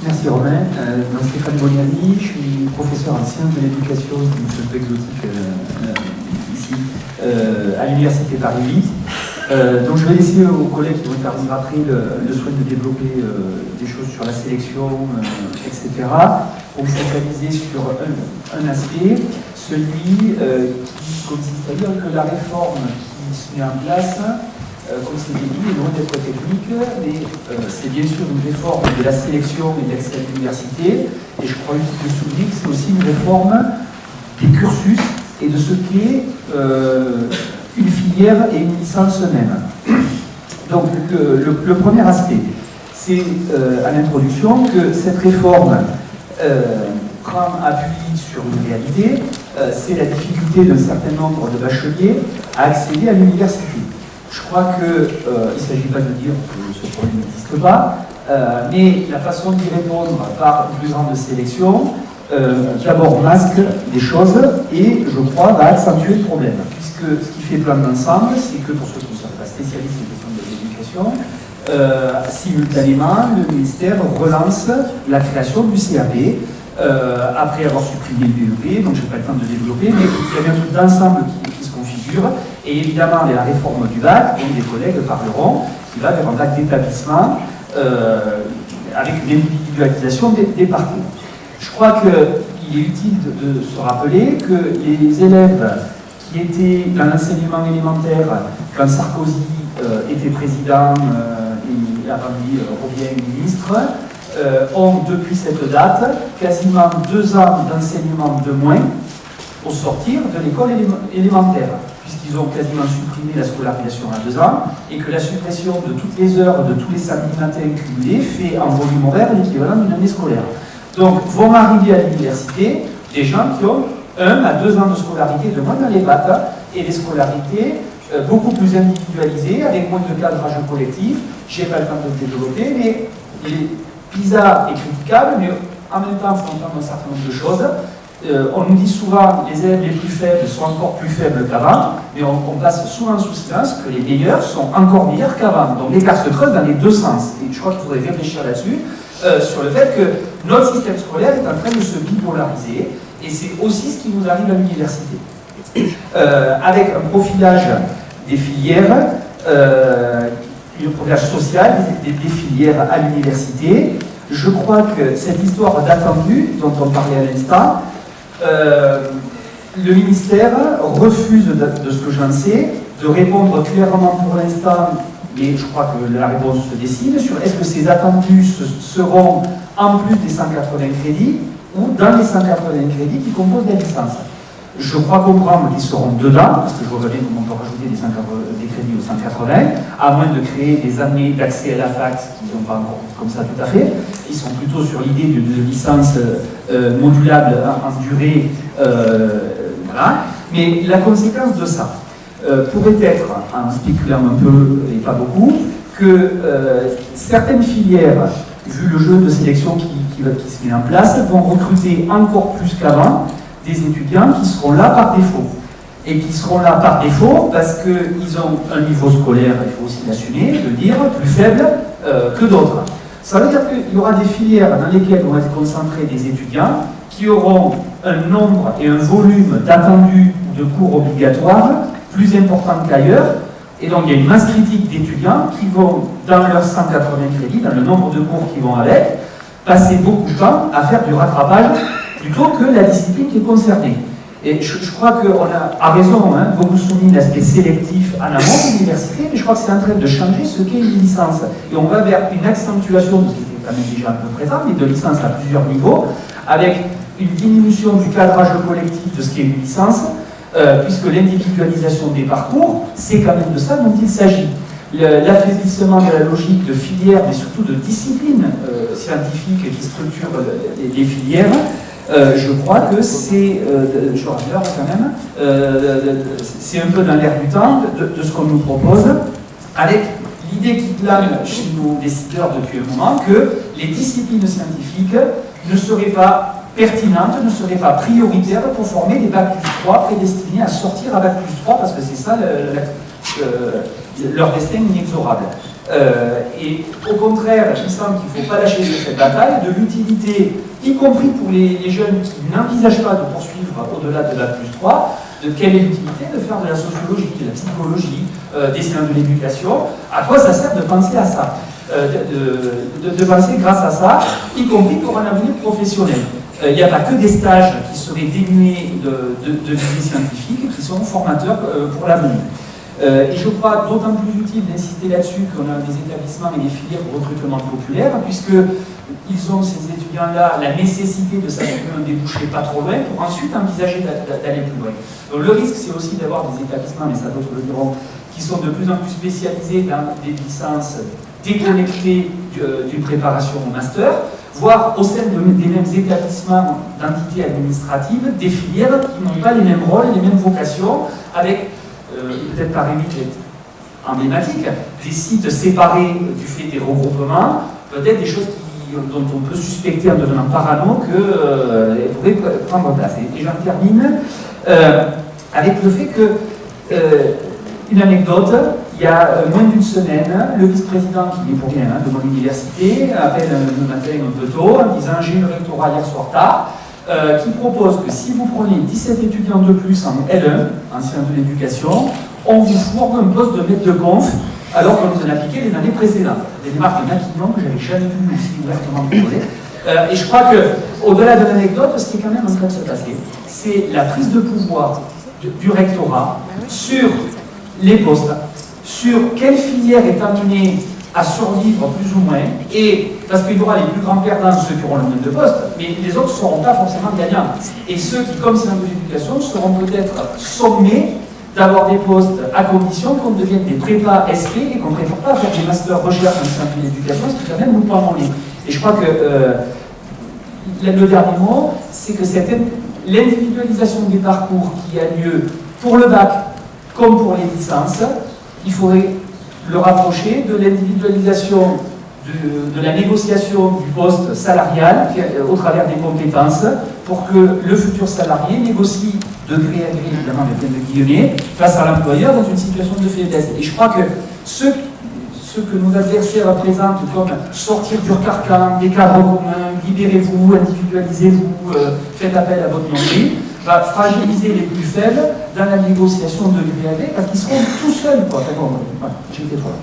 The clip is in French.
Merci Romain. Stéphane Bognani, je suis professeur en sciences de l'éducation, c'est un peu exotique ici, à l'Université Paris 8. Donc je vais laisser aux collègues qui vont intervenir après le soin de développer des choses sur la sélection, etc. Pour me focaliser sur un aspect, celui qui consiste à dire que la réforme qui se met en place, comme c'est dit, est loin d'être technique, mais c'est bien sûr une réforme de la sélection et de l'accès à l'université, et je crois utile de souligner que c'est aussi une réforme des cursus et de ce qu'est une filière et une licence même. Donc le premier aspect, c'est à l'introduction que cette réforme prend appui sur une réalité, c'est la difficulté d'un certain nombre de bacheliers à accéder à l'université. Je crois qu'il ne s'agit pas de dire que ce problème n'existe pas, mais la façon d'y répondre par une plus grande sélection, d'abord masque des choses et, je crois, va accentuer le problème. Puisque ce qui fait plan d'ensemble, c'est que pour ceux qui ne sont pas spécialistes des questions de l'éducation, simultanément, le ministère relance la création du CAP, après avoir supprimé le BEP, donc je n'ai pas le temps de développer, mais il y a un truc d'ensemble qui se configure. Et évidemment, la réforme du bac, dont des collègues parleront, qui va vers un bac d'établissement avec une individualisation des parcours. Je crois qu'il est utile de se rappeler que les élèves qui étaient dans l'enseignement élémentaire, quand Sarkozy était président et avant lui revient ministre, ont depuis cette date quasiment 2 ans d'enseignement de moins au sortir de l'école élémentaire, puisqu'ils ont quasiment supprimé la scolarisation à 2 ans, et que la suppression de toutes les heures de tous les samedis matins cumulés fait en volume horaire l'équivalent d'une année scolaire. Donc vont arriver à l'université des gens qui ont 1 à 2 ans de scolarité de moins dans les bacs, et des scolarités beaucoup plus individualisées, avec moins de cadrage collectif. Je n'ai pas le temps de le développer, mais PISA est critiquable, mais en même temps, il faut entendre un certain nombre de choses. On nous dit souvent que les élèves les plus faibles sont encore plus faibles qu'avant, mais on passe souvent sous silence que les meilleurs sont encore meilleurs qu'avant. Donc l'écart se creuse dans les 2 sens. Et je crois qu'il faudrait réfléchir là-dessus, sur le fait que notre système scolaire est en train de se bipolariser, et c'est aussi ce qui nous arrive à l'université. Avec un profilage des filières, un profilage social des filières à l'université. Je crois que cette histoire d'attendu, dont on parlait à l'instant, le ministère refuse, de ce que j'en sais, de répondre clairement pour l'instant, mais je crois que la réponse se décide, sur est-ce que ces attendus seront en plus des 180 crédits ou dans les 180 crédits qui composent la licence. Je crois comprendre qu'ils seront dedans, parce que je vois bien comment on peut rajouter des crédits aux 180, à moins de créer des années d'accès à la fac, qu'ils n'ont pas encore comme ça tout à fait. Ils sont plutôt sur l'idée d'une licence modulable en durée. Voilà. Mais la conséquence de ça pourrait être, en spéculant un peu et pas beaucoup, que certaines filières, vu le jeu de sélection qui se met en place, vont recruter encore plus qu'avant des étudiants qui seront là par défaut. Et qui seront là par défaut parce qu'ils ont un niveau scolaire, il faut aussi l'assumer, de dire, plus faible que d'autres. Ça veut dire qu'il y aura des filières dans lesquelles vont être concentrés des étudiants qui auront un nombre et un volume d'attendus ou de cours obligatoires plus important qu'ailleurs. Et donc il y a une masse critique d'étudiants qui vont, dans leurs 180 crédits, dans le nombre de cours qui vont avec, passer beaucoup de temps à faire du rattrapage plutôt que la discipline qui est concernée. Et je crois qu'on a raison, beaucoup souligné l'aspect sélectif en amont de l'université, mais je crois que c'est en train de changer ce qu'est une licence. Et on va vers une accentuation de ce qui était quand même déjà un peu présent, mais de licence à plusieurs niveaux, avec une diminution du cadrage collectif de ce qu'est une licence, puisque l'individualisation des parcours, c'est quand même de ça dont il s'agit. L'affaiblissement de la logique de filière, mais surtout de disciplines scientifiques qui structurent les filières, je crois que c'est, je rappelle quand même, c'est un peu dans l'air du temps de ce qu'on nous propose, avec l'idée qui plane chez nos décideurs depuis un moment que les disciplines scientifiques ne seraient pas pertinentes, ne seraient pas prioritaires pour former des bac plus 3 prédestinés à sortir à bac plus 3, parce que c'est ça leur destin inexorable. Et au contraire, il me semble qu'il ne faut pas lâcher sur cette bataille, de l'utilité, y compris pour les jeunes qui n'envisagent pas de poursuivre au-delà de la plus 3, de quelle est l'utilité de faire de la sociologie, de la psychologie, des sciences de l'éducation. À quoi ça sert de penser à ça, de penser grâce à ça, y compris pour un avenir professionnel. Il n'y a pas que des stages qui seraient dénués de visée scientifique, qui sont formateurs pour l'avenir. Et je crois d'autant plus utile d'insister là-dessus qu'on a des établissements et des filières de recrutement populaire, puisqu'ils ont, ces étudiants-là, la nécessité de s'assurer un débouché pas trop loin pour ensuite envisager d'aller plus loin. Donc le risque, c'est aussi d'avoir des établissements, mais ça d'autres le diront, qui sont de plus en plus spécialisés dans des licences déconnectées d'une préparation au master, voire au sein des mêmes établissements d'entités administratives, des filières qui n'ont pas les mêmes rôles, les mêmes vocations, avec peut-être par éviter emblématique, des sites séparés du fait des regroupements, peut-être des choses dont on peut suspecter en devenant parano qu'elles pourraient prendre place. Et j'en termine avec le fait que, une anecdote, il y a moins d'une semaine, le vice-président, qui n'est pour rien de mon université, appelle le matin un peu tôt en disant « j'ai eu le rectorat hier soir tard », qui propose que si vous prenez 17 étudiants de plus en L1, en sciences de l'éducation, on vous fourgue un poste de maître de conf, alors qu'on nous en a piqué les années précédentes. Des démarches de maquillement que j'avais jamais vu aussi ouvertement proposées. Et je crois qu'au-delà de l'anecdote, ce qui est quand même en train de se passer, c'est la prise de pouvoir du rectorat sur les postes, sur quelle filière est amenée à survivre plus ou moins, et parce qu'il y aura les plus grands perdants, ceux qui auront le moins de postes, mais les autres ne seront pas forcément gagnants. Et ceux qui, comme c'est dans l'éducation, seront peut-être sommés d'avoir des postes à condition qu'on devienne des prépas SP et qu'on ne préfère pas faire des masters recherche en sciences de l'éducation, ce qui quand même nous pas en ligne. Et je crois que le dernier mot, c'est que l'individualisation des parcours qui a lieu pour le bac comme pour les licences, il faudrait le rapprocher de l'individualisation de la négociation du poste salarial au travers des compétences pour que le futur salarié négocie de gré à gré, évidemment avec plein de guillemets, face à l'employeur dans une situation de faiblesse. Et je crois que ce que nos adversaires présentent comme sortir du carcan, des cadres communs, libérez-vous, individualisez-vous, faites appel à votre nombril, va fragiliser les plus faibles dans la négociation de l'UPAV parce qu'ils seront tout seuls. J'ai été trop là.